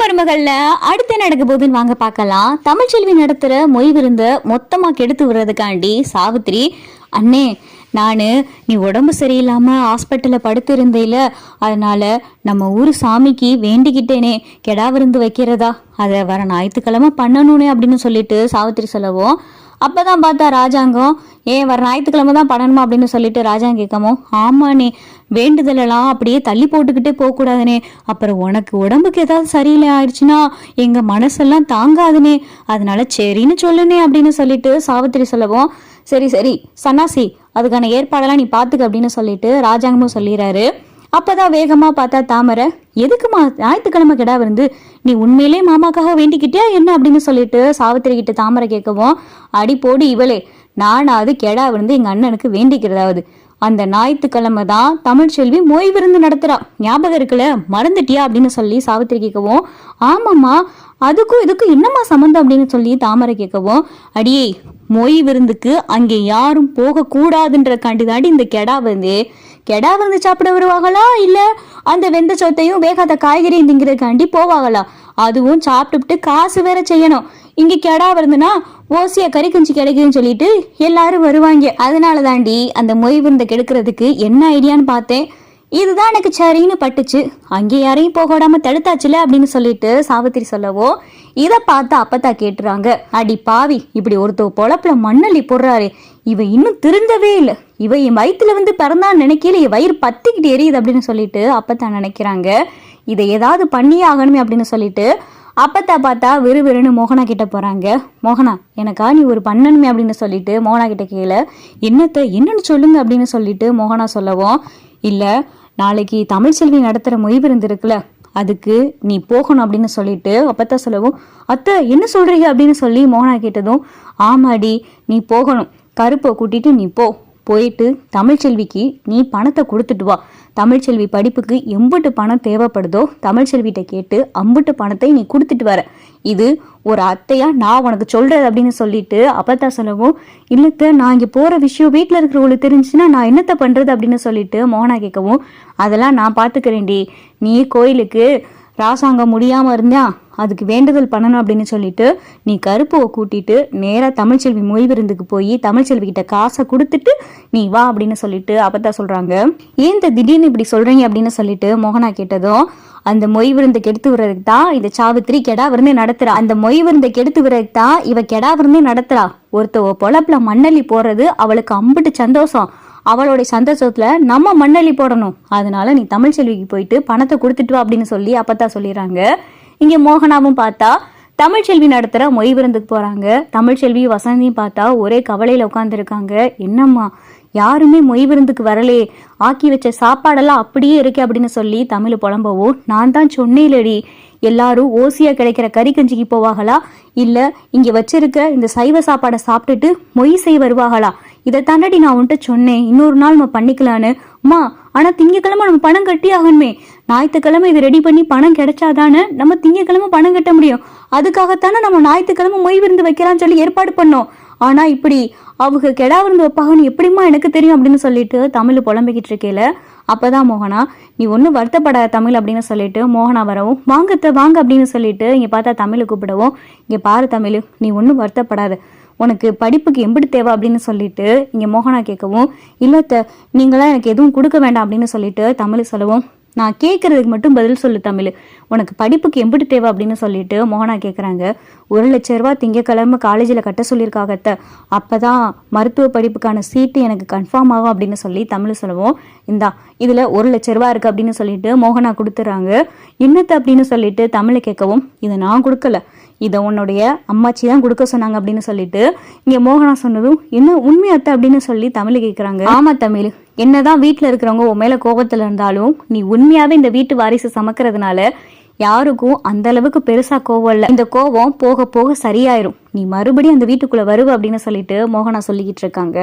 மருமகள்ல அடுத்து நடக்க போகுதுன்னு வாங்க பார்க்கலாம். தமிழ்ச்செல்வி நடத்துற மொய் விருந்த மொத்தமா கெடுத்து விடுறதுக்காண்டி சாவித்திரி, அண்ணே நானு நீ உடம்பு சரியில்லாம ஹாஸ்பிட்டல்ல படுத்து இருந்தேல, அதனால நம்ம ஊர் சாமிக்கு வேண்டிக்கிட்டேனே கெடா விருந்து வைக்கிறதா, அதை வர ஞாயிற்றுக்கிழமை பண்ணணுனே அப்படின்னு சொல்லிட்டு சாவித்திரி சொல்லவும், அப்பதான் பார்த்தா ராஜாங்கம், ஏன் வர ஞாயிற்றுக்கிழமை தான் பண்ணணுமா அப்படின்னு சொல்லிட்டு ராஜாங்க கேட்கவும், ஆமாண்ணே வேண்டுதலெல்லாம் அப்படியே தள்ளி போட்டுக்கிட்டே போகக்கூடாதுனே, அப்புறம் உனக்கு உடம்புக்கு ஏதாவது சரியில்லை ஆயிடுச்சுன்னா எங்க மனசெல்லாம் தாங்காதுனே, அதனால சரின்னு சொல்லுனே அப்படின்னு சொல்லிட்டு சாவித்திரி சொல்லவும், சரி சரி சன்னாசி அதுக்கான ஏற்பாடெல்லாம் நீ பாத்துக்க அப்படின்னு சொல்லிட்டு ராஜாங்கமும் சொல்லிடுறாரு. அப்பதான் வேகமா பார்த்தா தாமரை, எதுக்குமா ஞாயிற்றுக்கிழமை கிடா விருந்து, நீ உண்மையிலே மாமாக்காக வேண்டிக்கிட்டியா என்ன அப்படின்னு சொல்லிட்டு சாவித்திரி கிட்ட தாமரை கேட்கவும், அடி போடு இவளே, நானாவது கெடா விருந்து எங்க அண்ணனுக்கு வேண்டிக்கிறதாவது, அந்த ஞாயிற்றுக்கிழமை தான் தமிழ்ச்செல்வி மொய் விருந்து நடத்துறா, ஞாபகம் இருக்குல்ல, மறந்துட்டியா அப்படின்னு சொல்லி சாவித்திரி கேட்கவும், ஆமாம்மா அதுக்கும் இதுக்கும் என்னம்மா சம்மந்தம் அப்படின்னு சொல்லி தாமரை கேட்கவும், அடியே மொய் விருந்துக்கு அங்கே யாரும் போக கூடாதுன்ற காண்டிதாண்டி இந்த கெடா வந்து சாப்பிட வருவாங்களா, இல்ல அந்த வெந்த சொத்தையும் வேகாத காய்கறியும் திங்கிறதுக்காண்டி போவாங்களா, அதுவும் சாப்பிட்டுட்டு காசு வேற செய்யணும், இங்க கெடா வருதுன்னா ஓசியா கறி கஞ்சி கிடைக்குதுன்னு சொல்லிட்டு எல்லாரும் வருவாங்க, அதனால தாண்டி அந்த மொய் விருந்தை கெடுக்கிறதுக்கு என்ன ஐடியான்னு பார்த்தேன், இதுதான் எனக்கு சரின்னு பட்டுச்சு, அங்கே யாரையும் போக விடாம தடுத்தாச்சுல அப்படின்னு சொல்லிட்டு சாவித்திரி சொல்லவோ, இதை பார்த்து அப்பத்தா கேட்டுறாங்க, அடி பாவி இப்படி ஒருத்தவ பொழப்புல மண்ணள்ளி போடுறாரு, இவ இன்னும் திருந்தவே இல்லை, இவ என் வயிற்றுல வந்து பிறந்தான்னு நினைக்கல, என் வயிறு பத்திக்கிட்டு எரியுது அப்படின்னு சொல்லிட்டு அப்பத்தான் நினைக்கிறாங்க, இதை ஏதாவது பண்ணியே ஆகணுமே அப்படின்னு சொல்லிட்டு அப்பத்தா பார்த்தா விறுவிறுன்னு மோகனா கிட்ட போறாங்க. மோகனா எனக்கா நீ ஒரு பண்ணணுமே அப்படின்னு சொல்லிட்டு மோகனா கிட்ட கேள, என்னன்னு சொல்லுங்க அப்படின்னு சொல்லிட்டு மோகனா சொல்லவும், இல்ல நாளைக்கு தமிழ்ச்செல்வி நடத்துற மொய் விருந்து இருக்குல்ல, அதுக்கு நீ போகணும் அப்படின்னு சொல்லிட்டு அப்பத்தா சொல்லவும், அத்தை என்ன சொல்றீங்க அப்படின்னு சொல்லி மோகனா கேட்டதும், ஆமாடி நீ போகணும், கருப்பை கூட்டிட்டு நீ போயிட்டு தமிழ்ச்செல்விக்கு நீ பணத்தை கொடுத்துட்டு வா, தமிழ்ச்செல்வி படிப்புக்கு எம்புட்டு பணம் தேவைப்படுதோ தமிழ்ச்செல்விட்ட கேட்டு அம்புட்டு பணத்தை நீ கொடுத்துட்டு வர, இது ஒரு அத்தையா நான் உனக்கு சொல்றது அப்படின்னு சொல்லிட்டு அப்பத்தா சொல்லவும், இல்லத்த நான் இங்க போற விஷயம் வீட்டுல இருக்கிறவங்களுக்கு தெரிஞ்சுன்னா நான் என்னத்த பண்றது அப்படின்னு சொல்லிட்டு மோகனா கேட்கவும், அதெல்லாம் நான் பாத்துக்கிறேன்டி, நீ கோயிலுக்கு ராசாங்கம் முடியாம இருந்தா அதுக்கு வேண்டுதல் பண்ணணும் அப்படின்னு சொல்லிட்டு நீ கருப்புவை கூட்டிட்டு நேரா தமிழ்ச்செல்வி மொய் விருந்துக்கு போய் தமிழ்ச்செல்வி கிட்ட காசை கொடுத்துட்டு நீ வா அப்படின்னு சொல்லிட்டு அப்பதான் சொல்றாங்க. ஏன் திடீர்னு இப்படி சொல்றீங்க அப்படின்னு சொல்லிட்டு மோகனா கேட்டதும், அந்த மொய் விருந்தை கெடுத்து விடுறதுக்கு தான் இந்த சாவித்திரி கெடா விருந்தே நடத்துறா, அந்த மொய் விருந்தை கெடுத்து விடுறதுக்கு தான் இவ கெடா விருந்தே நடத்துறா, ஒருத்தவ பொழப்புல மண்ணள்ளி போடுறது அவளுக்கு அம்பிட்டு சந்தோஷம், அவளுடைய சந்தோஷத்துல நம்ம மண்ணள்ளி போடணும், அதனால நீ தமிழ்ச்செல்விக்கு போயிட்டு பணத்தை கொடுத்துட்டு வா அப்படின்னு சொல்லி அப்பத்தா சொல்லிடுறாங்க. இங்க மோகனாவும் பார்த்தா தமிழ்ச்செல்வி நடத்துற மொய் விருந்துக்கு போறாங்க. தமிழ்ச்செல்வி வசந்தியும் பார்த்தா ஒரே கவலையில உட்காந்துருக்காங்க, என்னம்மா யாருமே மொய் விருந்துக்கு வரலே, ஆக்கி வச்ச சாப்பாடெல்லாம் அப்படியே இருக்கு அப்படின்னு சொல்லி தமிழ் புலம்பவும், நான் தான் சொன்னேலடி எல்லாரும் ஓசியா கிடைக்கிற கறி கஞ்சிக்கு போவாங்களா, இல்ல இங்க வச்சிருக்க இந்த சைவ சாப்பாடை சாப்பிட்டுட்டு மொய் செய்ய வருவாங்களா, இதை தாண்டி நான் உன்கிட்ட சொன்னேன் இன்னொரு நாள் நம்ம பண்ணிக்கலான்னு, அம்மா ஆனா திங்கக்கிழமை நம்ம பணம் கட்டி ஆகணுமே, ஞாயிற்றுக்கிழமை இது ரெடி பண்ணி பணம் கிடைச்சாதானே நம்ம திங்கக்கிழமை பணம் கட்ட முடியும், அதுக்காகத்தானே நம்ம ஞாயிற்றுக்கிழமை மொய் விருந்து வைக்கலாம்னு சொல்லி ஏற்பாடு பண்ணோம், ஆனா இப்படி அவங்க கெடா விருந்து வைப்பாங்கன்னு எப்படிமா எனக்கு தெரியும் அப்படின்னு சொல்லிட்டு தமிழ் புலம்பிக்கிட்டு இருக்கேல. அப்பதான் மோகனா, நீ ஒன்றும் வருத்தப்படாத தமிழ் அப்படின்னு சொல்லிட்டு மோகனா வரவும், வாங்க அப்படின்னு சொல்லிட்டு இங்க பார்த்தா தமிழை கூப்பிடவும், இங்க பாரு தமிழ் நீ ஒன்றும் வருத்தப்படாத, உனக்கு படிப்புக்கு எம்பிட்டு தேவை அப்படின்னு சொல்லிட்டு இங்க மோகனா கேட்கவும், இல்லத்த நீங்களாம் எனக்கு எதுவும் கொடுக்க வேண்டாம் அப்படின்னு சொல்லிட்டு தமிழ் சொல்லவும், நான் கேட்கறதுக்கு மட்டும் பதில் சொல்லு தமிழ், உனக்கு படிப்புக்கு எம்பிட்டு தேவை அப்படின்னு சொல்லிட்டு மோகனா கேட்குறாங்க. 1,00,000 ரூபா திங்கக்கிழமை காலேஜில் கட்ட சொல்லியிருக்காகத்த, அப்பதான் மருத்துவ படிப்புக்கான சீட்டு எனக்கு கன்ஃபார்ம் ஆகும் அப்படின்னு சொல்லி தமிழ் சொல்லவும், இந்தா இதில் 1,00,000 ரூபா இருக்கு அப்படின்னு சொல்லிட்டு மோகனா கொடுத்துறாங்க. என்னத்த அப்படின்னு சொல்லிட்டு தமிழை கேட்கவும், இதை நான் கொடுக்கல, இதை உன்னுடைய அம்மாச்சி தான் கொடுக்க சொன்னாங்க அப்படின்னு சொல்லிட்டு இங்க மோகனா சொன்னதும், என்ன உண்மையாத்த அப்படின்னு சொல்லி தமிழ் கேட்குறாங்க. ஆமா தமிழ், என்னதான் வீட்டுல இருக்கிறவங்க உன் மேல கோபத்துல இருந்தாலும் நீ உண்மையாவே இந்த வீட்டு வாரிசு சமக்கிறதுனால யாருக்கும் அந்த அளவுக்கு பெருசா கோவம் இல்லை, இந்த கோவம் போக போக சரியாயிரும், நீ மறுபடியும் அந்த வீட்டுக்குள்ள வருவ அப்படின்னு சொல்லிட்டு மோகனா சொல்லிக்கிட்டு இருக்காங்க.